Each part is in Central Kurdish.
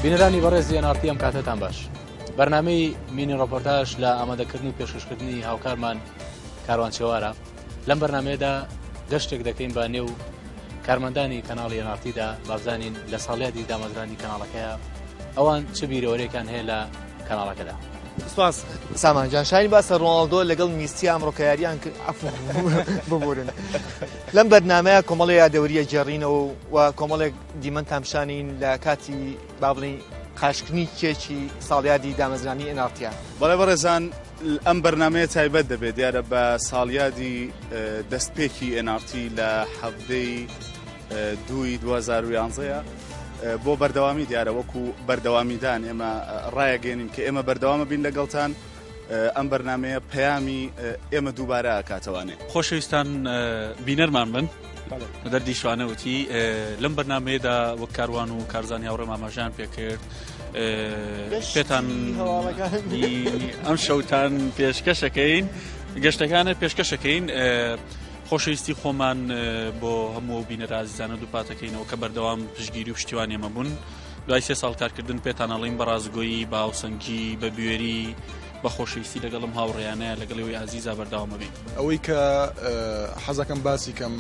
بینەرانی بەڕێز NRT ئەم کاتتان باش. بەرنامەی مینی ڕۆپۆرتاژ لە ئامادەکردن و پێشکەشکردنی هاوکارمان کاروان چێوارە. لەم بەرنامەیەدا گەشتێک دەکەین بە نێو کارمەندانی کەناڵی NRTدا بابزانین لە ساڵیادی دامەزرانی کەناڵەکەیە ئەوان چه بیرەوەرێکان هەیە لە کەناڵەکەدا. سپاس سامانجان شاین باسە ڕۆناڵدۆ لەگەڵ میسی ئەمڕۆکەیاریان ببورن لەم بەرنامەیە کۆمەڵی یادەوریە جێڕینەوە و کۆمەڵێک دیمەن تامشانین لە کاتی بابڵی قاشکردنی کێکی ساڵیادی دامەزرانی NRT. بەڵێ بەڕێزان ئەم بەرنامەیە تایبەت دەبێت دیارە بە ساڵیادی دەستپێکی NRT لە هەفتەی 2011 بۆ بەردەوامی دیارە وەکو بەردەوامیدان ئێمە ڕایەگەێنین کە ئێمە بەردەوامە بین لەگەڵتان ئەم بەرنامەیە پەیامی ئێمە دووبارە ئاکاتەوانێ. خۆشەویستان بینەرمان بن دەردی شوانەوتی لەم بەرنامەیەدا وەک کاروان و کارزانی هاوڕێم ئاماژیان پێکرد پێتان ئەم شەوتان پێشکەشەکەین گەشتەکانە پێشکەشەکەین خۆشەویستی خۆمان بۆ هەموو بینەرە ئازیزانە دووپاتەکەینەوە کە بەردەوام پشتگیری و پشتیوان ئێمە بوون دوای 3 ساڵ کارکردن پێتان ئەڵێین بە ڕازگۆیی بە هاوسەنگی بە بوێری بە خۆشەویستی لەگەڵم هاوڕێیانەیە لەگەڵەوەی ئازیزا بەردەوامە بین. ئەوەی کە حەزەکەم باسی کەم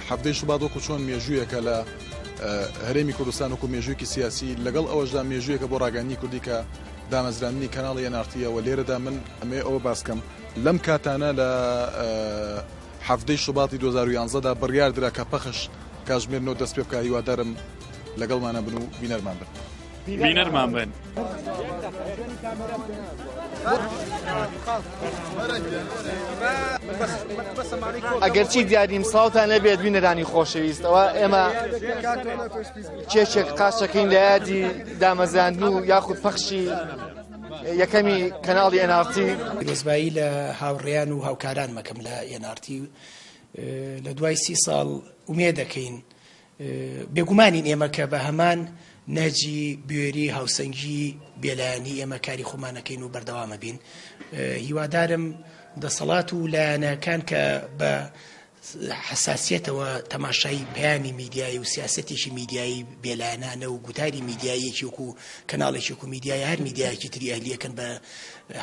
هەفتەی شوبات وەکو چۆن مێژوویەکە لە هەرێمی کوردستان وەکو مێژوویەکی سیاسی لەگەڵ ئەوەشدا مێژوویەکە بۆ ڕاگەیاندنی کوردی کە دامەزرانی کەناڵی NRTەوە لێرەدا من ئەمێ ئەوە باسکەم لەم کاتانە لە هەفتەی شوباتی 2011دا بڕیاردرا کە پەخش کاژمێرنەوە دەست پێ بکە هیوادارم لەگەڵمانە بن و بینەرمان بن. بینەرمان بن. ئەگەرچی دیاریم ساڵتان نەبێت بینەرانی خۆشەویستەوە ئێمە کێشێک قاشەکەین لە یادی دامەزراندن و یاخود پەخشی یەکەمی کەناڵی NRT. دەستبایی لە هاوڕێیان و هاوکاران مەکەم لە NRT لە دوای 30 ساڵ ومێ دەکەین بێگومانین ئێمە کە بە هەمان نەجی بوێری هاوسەنگی بێلایانی ئێمە کاری خۆمانەکەین و بەردەوامە بین. هیوادارم دەسەڵات و لایەنەکان کە بە حساسیتەوە تەماشای پەیامی میدیایی و سیاسەتێکی میدیایی بێلایەنانە و گوتاری میدیایەکی وەکو کەناڵێکی وەکو میدیای هەر میدیایەکی تری ئەهلیەکەن بە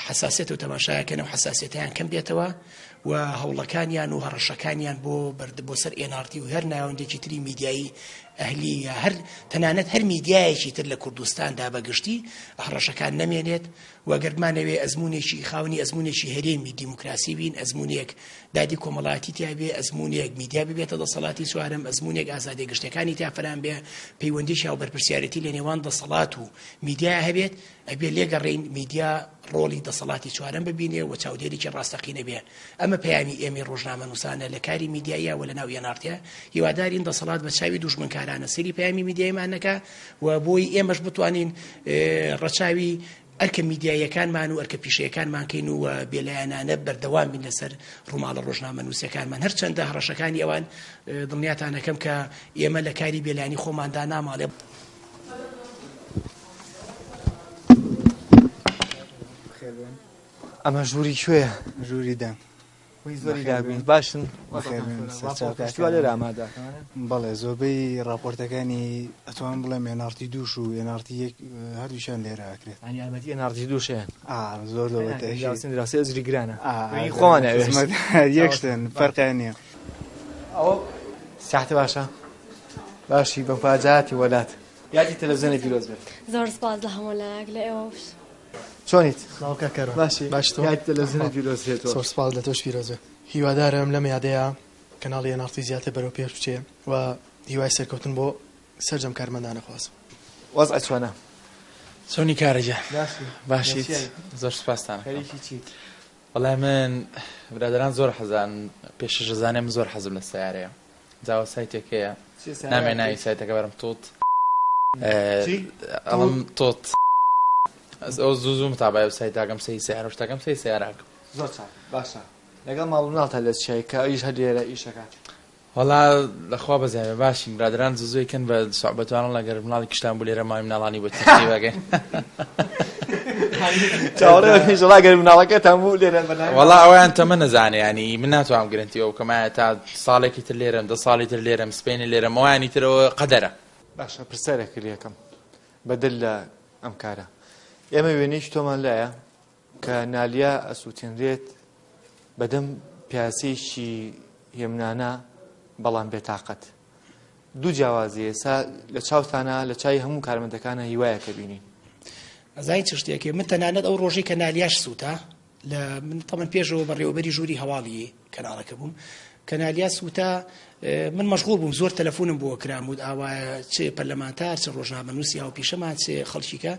حساسیت و تەماشایەکەن و حساسیتیان کەم بێتەوە و هەوڵەکانیان و هەڕەشەکانیان بۆ سەر NRT و هەر ناوەندێکی تری میدیایی ئەهلی یا هەر تەنانەت هەر میدیایەکی تر لە کوردستاندا بەگشتی هەڕەشەکان نەمێنێت وەگەرمانەوێ ئەزمونێکی خاونی ئەزمونێکی هەرێمی دیموکراسی بین ئەزمونێک دادی کۆمەڵاتی تیا بێ ئەزمونێک میدیا ببێتە دەسەڵاتی چوارەم ئەزمونێک ئازادی گشتەکانی تافران بێ پەیوەندیشی هاوبەرپرسیارەتی لە نێوان دەسەڵات و میدیا هەبێت ئەبێ لێگەڕێین میدیا ڕۆڵی دەسەڵاتی چوارەم ببینێ و چاودێریی ڕاستەقینە بێ. ئەمە پەیامی ئێمە ڕۆژنامە نووسانە لە کاری میدیایە و لە ناو NRT هیوادارین دەسەڵات بە چاوی دوژمنکارانە سەری پەیامی میدیایمان نەکا و بۆی ئێمەش بتوانین ڕەچاوی ئەرکە میدیایەکانمان و ئەرکە پیشەکانمان کەین و بێلایەنانە بەردەوام بین لەسەر ڕووماڵە ڕۆژنامە نووسەکانمان هەرچەندە هەڕەشەکانی ئەوان دڵنیاتانەکەم کە ئێمە لە کاری بێلایانی خۆماندا ناماڵێ. ئەمە ژووری کوێیە؟ ژووری دەم زۆری دابین باشن لێرە ئامادە. بەڵێ زۆربەی راپۆرتەکانی ئەتوان بڵێم NRT دووش و NRT هەردووشیان لێرە ئەکرێت. ئەنیارمەتی NRT دووشیان زۆر دراسی ئەزری گرانە خۆوانە یەکشتن فەرقیان نییە. ئەوە ساحتە باشە باشی بە پاجاتی وەلات یادی تەلەڤیزیۆنی پیرۆز بێت. زۆر سپاس لە هەموو لە ئێوەش. چۆنیت؟ باوکە کەرەوە. باشی. باش تۆ؟ یادی تەلەڤیزیۆنی پیرۆز بێتەوە. زۆر سپاس لە تۆش پیرۆز بێت. هیوادارم لەم یادەیە کەناڵی ئێناڕتی زیاتر بەرەو پێش بچێ و هیوای سەرکەوتن بۆ سەرجەم کارمەندانە خوازم. وەزعە چۆنە؟ چۆنی کارەجە؟ باشیت؟ زۆر سپاستانە. خەریکی چیت؟ وەڵای من برادران زۆر حەزان پێشەژەزانێم زۆر حەزم لە سیارەیە. جاوە سایتێکەیە نامێ ناوی سایتەکە بەرم تۆت ئەڵم تۆت ئەو زوو متابای سایتاکەم سەی سیارە شتەکەم سەی سیارەکەم. زۆر چاک باشە. لەگەڵ ماڵ ناڵتە لە چای کە ئەویش هەر لێرە ئیشەکات. وەڵا لەخوا بەزیێ باشین برادران زوویکەن بە سوعبەتوانن لەگەر مناڵی کشتان بوو لێرە ماوەی مناڵانی بۆ تەشتی بەگەین. چاوەڕێ گەر مناڵەکەتان بوو لێرە بەناوی. وەڵا ئەویان تەمە نەزانێ ینی من ناتوانم گرنتیەوە کەمایە تا ساڵێکی تر لێرەم 10 ساڵی تر لێرەم سپێنی لێرەم ئەوانی ترەوە قەدەرە. باشە پرسیارێکی لێکەم بەدل لە ئەم کارە. ئێمە وێنەیەکی تۆمان لایە کە نالیا ئەسووتێنرێت بەدەم پیاسەیەکی هێمنانە بەڵام بێتاقەت. دوو جیاوازیە ئێستا لە چاوتانە لە چای هەموو کارمەندەکانە هیوایە کە بینین. ئەزای چ شتێکی من تەنانەت ئەو ڕۆژەی کە نالیاش سووتە لە من تەمەن پێشەوە بەڕێوەبەری ژووری هەواڵی کەناڵەکە بووم کە نالیا سووتە من مەشغوڵ بووم زۆر تەلەفۆنم بۆ کرام و ئاوایە چێ پەرلەمانتار چ ڕۆژنامەنووسی هاو پیشەمان چێ خەڵکیکە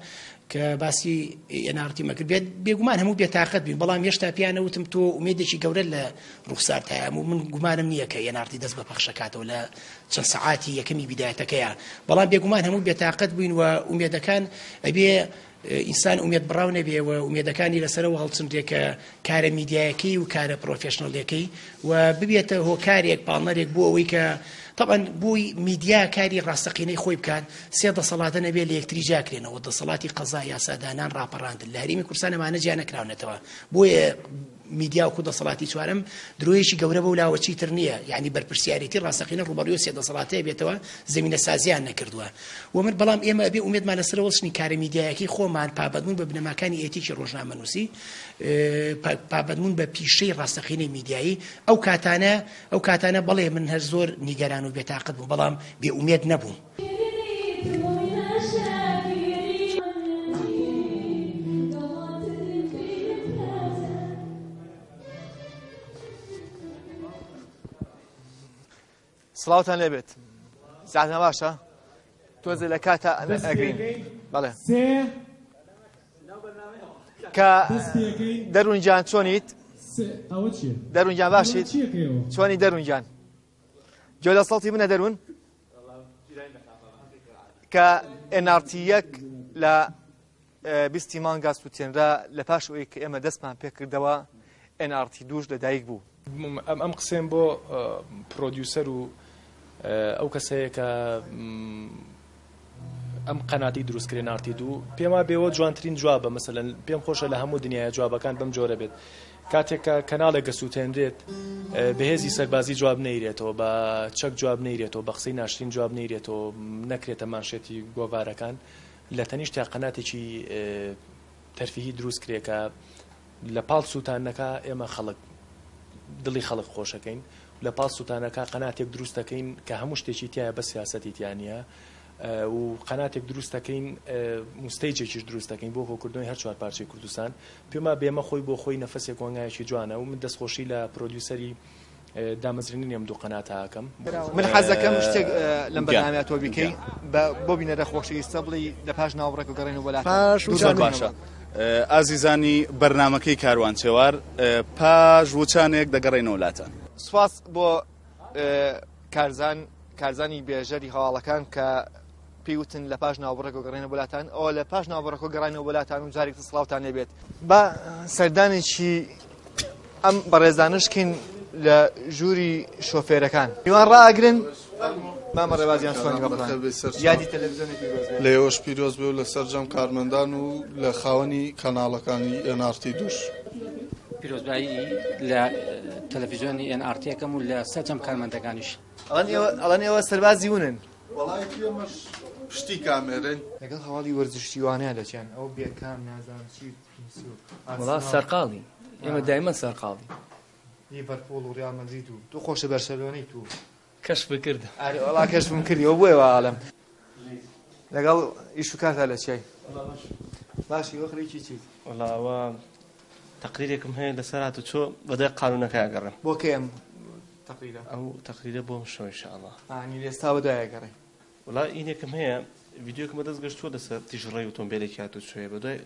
کە باسی ئێناڕتی مەکرد بێت بێگومان هەموو بێتاقەت بین بەڵام هێشتا پیانەوتم تۆ ئومێدێکی گەورە لە ڕوخسارت هەیە و من گومانم نییە کە ئێناڕتی دەست بە پەخشەکاتەوە لە چەند سەعاتی یەکەمی بیدایەتەکەیە بەڵام بێگومان هەموو بێتاقەت بووین و ئومێدەکان ئەبێ ئینسان ئومێد بڕاو نەبێ و ئومێدەکانی لەسەرەوە هەڵچندرێکە کارە میدیایەکەی و کارە پرۆفێشنەڵەکەی و ببێتە هۆکارێک پاڵنەرێک بۆ ئەوەی کە طبعا بووی میدیا کاری ڕاستەقینەی خۆی بکات سێ دەسەڵاتە نەبێ لە یەکتری جاکرێنەوە دەسەڵاتی قەزا یاسادانان ڕاپەڕاندن لە هەرێمی کوردستان ئەمانە جیا نەکراونەتەوە بۆیە میدیا و دەسەڵاتی چوارەم درۆیەکی گەورە بە و لاوەچی تر نییە یعنی بەرپرسیارەتی ڕاستەقینە ڕوبەڕووی سێ دەسەڵاتەیە بێتەوە زمینە سازیان نەکردووە و من بەڵام ئێمە ئەبێ ئومێدمان لەسەرەوە وەچنی کارە میدیایەکی خۆمان پابەتبوون بە بنەماکانی ئێتیکی ڕۆژنامەنووسی پابەتبوون بە پیشەی ڕاستەقینەی میدیایی ئەو کاتانە بەڵێ من هەر زۆر نیگەران و بێتاقەت بوو بەڵام بێ ئومێد نەبووم. سڵاوتان لێبێت ساعتە باشە تۆزە لە کاتە ئەگرین بەڵێ کە دەروونجان چۆنیت دەروونجان باشیت چۆنی دەروونجان گوێ لە سەڵتی منە دەروون کە NRT1 لە 20 مانگا سووتێنرا لە پاش ئەوەی کە ئێمە دەستمان پێکردەوە NRT2 لەدایک بوو ئەم قسەم بۆ پرۆدیوسەر و ئەو کەسەیە کە ئەم قەناتی دروستکردن NRT2 پێما بێەوە جوانترین جوابە مەسەلەن پێم خۆشە لە هەموو دنیای جوابەکان بەم جۆرە بێت کاتێک کە کەناڵێک گەسووتێنرێت بەهێزی سەربازی جواب نەیرێتەوە بە چەک جواب نەیرێتەوە بە قسەی ناشرین جواب نەیرێتەوە نەکرێتە مانشێتی گۆڤارەکان لە تەنیشت تا قەناتێکی تەرفیهی دروست کرێکە لە پاڵ سووتانەکە ئێمە خەڵک دڵی خەڵک خۆشەکەین لە پاڵ سووتانەکە قەناتێک دروست دەکەین کە هەموو شتێکی تایە بە سیاسەتی تیانە و قەناتێک دروست دەکەین مستەیجێکیش دروست دەکەین بۆ هۆکردنەوەی هەر چوار پارچەی کوردستان پێما بێمە خۆی بۆ خۆی نەفەسێک وەنگایەکی جوانە و من دەستخۆشی لە پرۆدیوسەری دامەزرێنی ئەم دوو قەناتەکەم من حەز دەکەم شتێک لەم بەرنامەیە تۆ بیکەی بۆ بینەرە خۆشەویستە بڵی لە پاش ناوەڕێک و گەڕێن و وەلاتان باشە ئازیزانی بەرنامەکەی کاروان چێوار پاش وچانێک دەگەڕێنەوە وڵاتان سوپاس بۆ کارزانی بێژەری هەواڵەکان کە پێوتن لە پاش ناوەڕێک و گەڕێنە وڵاتان ئەو لە پاش ناوەڕێک و گەڕێنەوە وڵاتان و جارێک سڵاوتان لێبێت بە سەردانێکی ئەم بەڕێزانشکین لە ژووری شۆفێرەکان میوان ڕائەگرن مامە ڕێبازیان سۆنی بەڵام یادی تەلەڤیزیۆنی پیرۆز بێت لە ئێوەش پیرۆز بێ و لە سەرجەم کارمەندان و لە خاوەنی کەناڵەکانی NRT2 پیرۆزبایی لە تەلەڤیزیۆنی NRT-یەکەم و لە سەرجەم کارمەندەکانیش ئەڵەن ئێوە سەربازی ونن وەڵای ئێمەش پشتی کامێرەن لەگەڵ هەواڵی وەرزشتیوانەیە دەچیان ئەو بێکام نازانم چی وەڵا سەرقاڵی ئێمە دایمەن سەرقاڵی لیڤەرپۆڵ و ڕیال مەدرید و تۆ خۆشە بەرسەلۆنەی تو کەشف بکرد وەڵا کەشفم کردی ئەو بۆیەوە عالەم لەگەڵ ئیش و کارتا لە چی باشی وەخرێکی چیت وڵاوە تقریرێکم هەیە لەسەر هاتوچۆ بەدای قانونەکە ئەگەڕێم بۆ کەم تقریرە ئەو تقریرە بۆم شەوە ئینشاءالله ئانی لێستا بەدای ئەگەڕێ وڵا ئینێکم هەیە ڤیدیۆکم بەدەست گەشتووە لەسەر تیژڕێی ئۆتۆمبیلێکی هاتوچۆیە بەدای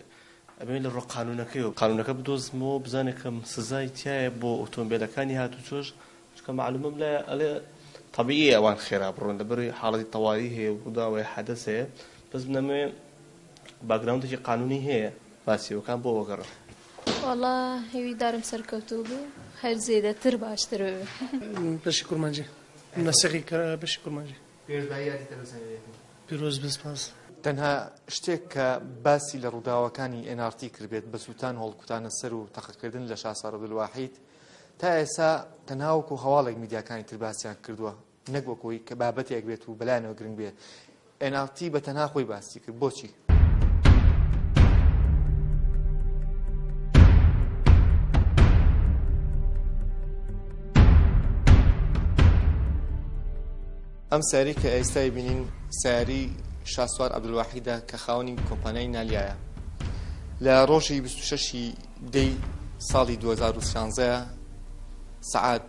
ئەبێن لە ڕۆ قانونەکەیەوە قانونەکە بدۆزمەوە بزانێکم سزای تایە بۆ ئۆتۆمبیلەکانی هاتوچۆش چکە معلومم لە ئەلێ طبیعی ئەوان خێرا بڕۆن لەبەروی حاڵەتی تەواوی هەیە و ڕووداوای حەدەث هەیە بەس بنەمێ باگراوندێکی قانونی هەیە باسیەوەکان بۆ وەگەڕە والله هیویدارم سەرکەوتوو بوو هەر زێدەتر باشتر بەشی کوڕمانجی نەسەقی کە بەشی کوڕمانجی پیرۆز بسپاس تەنها شتێک کە باسی لە ڕووداوەکانی NRT کردبێت بە سووتان هەڵکوتانە سەر و تەقەکردن لە شاسەر عەبدولواحید تا ئێستا تەنها وەکو هەواڵێک میدیاکانی تر باسییان کردووە نەک وەکوی کە بابەتێک بێت و بەلایەنەوە گرنگ بێت NRT بە تەنها خۆی باسی کرد بۆچی ئەم ساری کە ئێستای بینین ساری شاسوار عەبدولواحیدە کە خاوەنی کۆمپانیای نالیایە لە ڕۆژی 26 دەی ساڵی 2013 سعات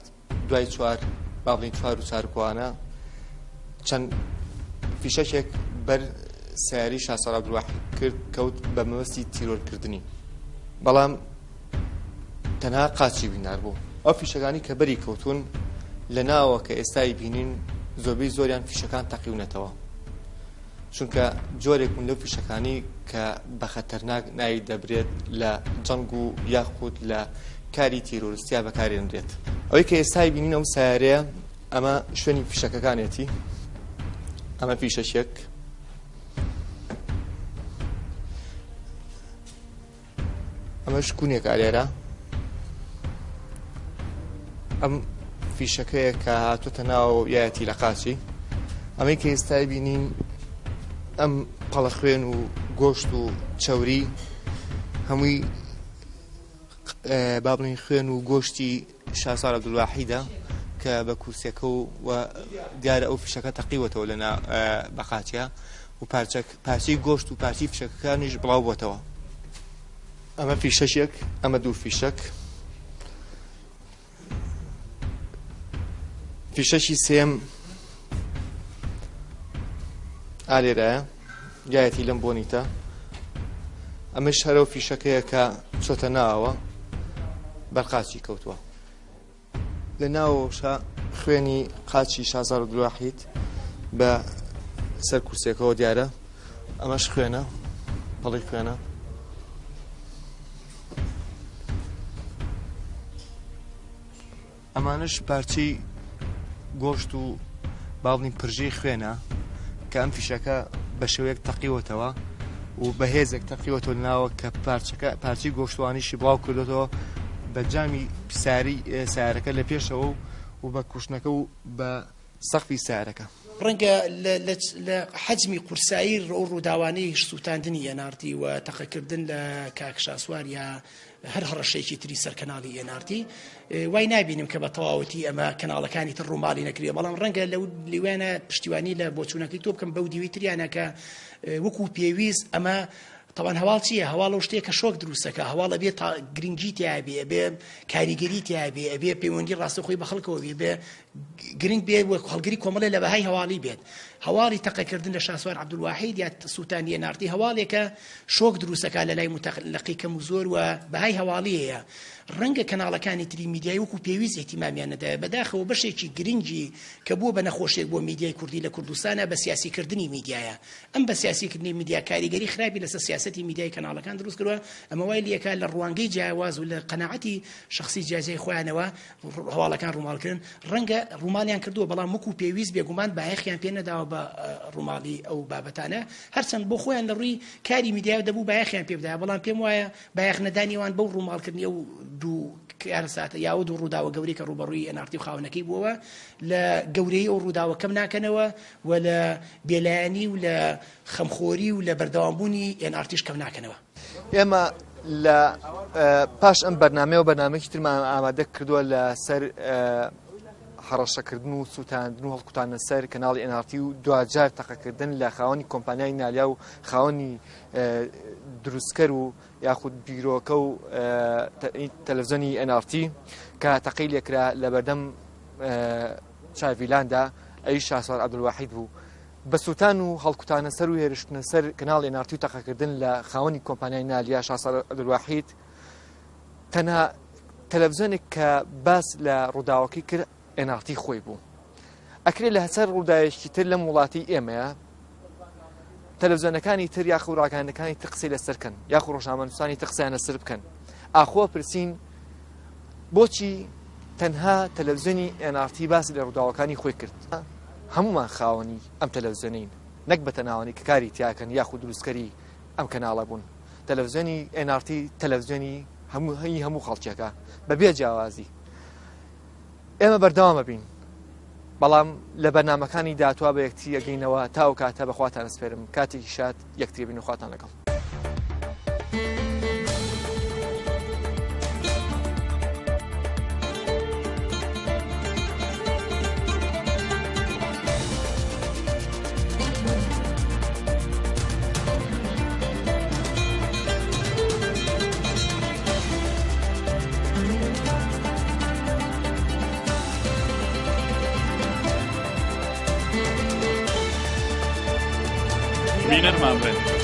دوای 4 با بڵین 4 و 4 کوانە چەند فیشەکێک بەر سیاری شاسوار عەبدولواحید کرد کەوت بە مەبەستی تیرۆرکردنی بەڵام تەنها قاچی بینار بوو ئەو فیشەکانی کە بەری کەوتون لە ناوە کە ئێستای بینین زۆربەی زۆریان فیشەکان تەقیونەتەوە چونکە جۆرێکون لەو فیشەکانی کە بە خەتەرناک ناوی دەبرێت لە جەنگ و یاخود لە کاری تیرۆریستیا بەکارێنرێت ئەوەی کە ئێستای بینین ئەم سیارەیە ئەمە شوێنی فیشەکەکانێتی ئەمە فیشەشێک ئەمە شکوونێک ئالێرە ئەم فیشەکەیە کە هاتوتە ناو یایەتی لە قاچی ئەمەی کە ئێستای بینین ئەم قەڵە خوێن و گۆشت و چەوری هەمووی با بڵین خوێن و گۆشتی شاسوار عەبدولواحیدە کە بە کورسەکە و دیارە ئەو فیشەکە تەقیوەتەوە لە بە قاچیە و پارچەی گۆشت و پارچی فیشەکەکانیش بڵاو بۆتەوە ئەمە فیشەشێک ئەمە دوو فیشەک فیشەشی سێم ئالێرایە یایەتی لەم بۆنیتە ئەمەش هەرەو فیشەکەیە کە چۆتە ناوە بەرقاچی کەوتووە لە ناوەشە خوێنی قاچی شاسوار عەبدولواحید بە سەر کورسێکەوە دیارە ئەمەش خوێنە پەڵی خوێنە ئەمانش پارچی گۆشت و باڵنی پرژەی خوێنە کە ئەم فیشەکە بە شێوەیەک تەقیوەتەوە و بەهێزێک تەقیوەتەوە ناوە کە پارچی گۆشتوانیشی بڵاو کردوەوە بە جامی سیارەکە لە پێشەوە و بە کوشتنەکە و بە سەقفی سیارەکە ڕەنگە لە حەجمی قورسایی ڕووداوانەی سووتاندنی NRT و تەقەکردن لە کاک شاسوار یا هەر هەڕەشەیەکی تری سەر کەناڵی NRT وای نابینم کە بە تەواوەتی ئەمە کەناڵەکانی تر ڕووماڵی نەکرێ بەڵام ڕەنگە لەو لێوانە پشتیوانی لە بۆچوونەکەی تۆ بکەم بەو دیوی تریانە کە وەکو پێویست ئەمە طبعا هەواڵ چییە هەواڵ ئەو شتێک کە شۆک دروستەکە هەواڵ ئەبێ گرنگی تیابێ ئەبێ کاریگەری تیابێ ئەبێ پەیوەندی ڕاستەخۆی بە خەڵکەوە بێ گرنگ بێ وەک هەڵگری کۆمەڵێ لە بەهای هەواڵی بێت هەواڵی تەقەکردن لە شاسوار عەبدولواحید یا سووتانی NRT هەواڵێکە شۆک دروستەکە لە لای متەقلقی کەم و زۆر و بەهای هەواڵی هەیە ڕەنگە کەناڵەکانی تری میدیای وەکو پێویست ئێتیمامیان نەدایە بەداخەوە بەشێکی گرنگی کە بووە بە نەخۆشێک بۆ میدیای کوردی لە کوردستانە بە سیاسیکردنی میدیایە ئەم بە سیاسیکردنی میدیا کاریگەری خراپی لەسەر سیاسەتی میدیای کەناڵەکان دروست کردووە ئەمە وای لێکە لە ڕوانگەی جیاواز و لە قەناعەتی شخصی جیازەی خۆیانەوە هەواڵەکان ڕووماڵکردن ڕەنگە ڕووماڵیان کردووە بەڵام وەکو پێویست بێگومان بایەخیان پێ نەداوە بە ڕووماڵی ئەو بابەتانە هەرچەند بۆ خۆیان لە ڕووی کاری میدیای دەبوو بایەخیان پێ بدایە بەڵام پێم وایە بایەخ نەدانیوان بەو ڕووماڵکردنی ئەو دوو کارساتە یا دوو ڕووداوە گەورەی کە ڕوبەڕووی NRT و خاوەنەکەی بووەوە لە گەورەی ئەو ڕووداوە کەم ناکەنەوە و لە بێلایەنی و لە خەمخۆری و لە بەردەوامبوونی NRTش کەم ناکەنەوە ئێمە لە پاش ئەم بەرنامەیە و بەرنامەیەکی ترمان ئامادە کردووە لە سەر هەڕەشەکردن و سووتاندن و هەڵکوتانە سەر کەناڵی NRT و دوجار تەقەکردن لە خاوەنی کۆمپانیای نالیا و خاوەنی دروستکەر و یاخود بیرۆکە و تەلەڤیزیۆنی NRT کە تەقەی لێکرا لە بەردەم چاڤیلاندا ئەوی شاسوار عەبدولواحید بوو بە سووتان و هەڵکوتانە سەر و هێرشتنە سەر کەناڵی NRT و تەقەکردن لە خاوەنی کۆمپانیای نالیا شاسوار عەبدولواحید تەنها تەلەڤیزیۆنێک کە باس لە ڕووداوەکەی کرد NRT خۆی بوو ئەکرێت لە هەسەر ڕووداوێکی تر لەم وڵاتی ئێمەیە تەلەڤیزیۆنەکانی تر یاخو ڕاگەیاندەکانی تر قسەی لەسەرکەن یاخو ڕۆژنامەنووسانی تر قسەیان لەسەر بکەن ئاخۆ پرسین بۆچی تەنها تەلەڤیزیۆنی NRT باسی لە ڕووداوەکانی خۆی کرد هەمومان خاوەنی ئەم تەلەڤیزیۆنین نەک بە تەناوەنی کە کاری تیاکەن یاخو دروستکەری ئەم کەناڵە بوون تەلەڤیزیۆنی NRT تەلەڤیزیۆنی هەموو خەڵکیەکە بەبێ جیاوازی ئێمە بەردەوامە بین بەڵام لە بەرنامەکانی داتوا بە یەکتی ئەگەینەوە تاو کاتە بەخواتان سپێرم کاتێکی شاد یەکتری بین و خواتان لەگەڵ بینەرمان بێت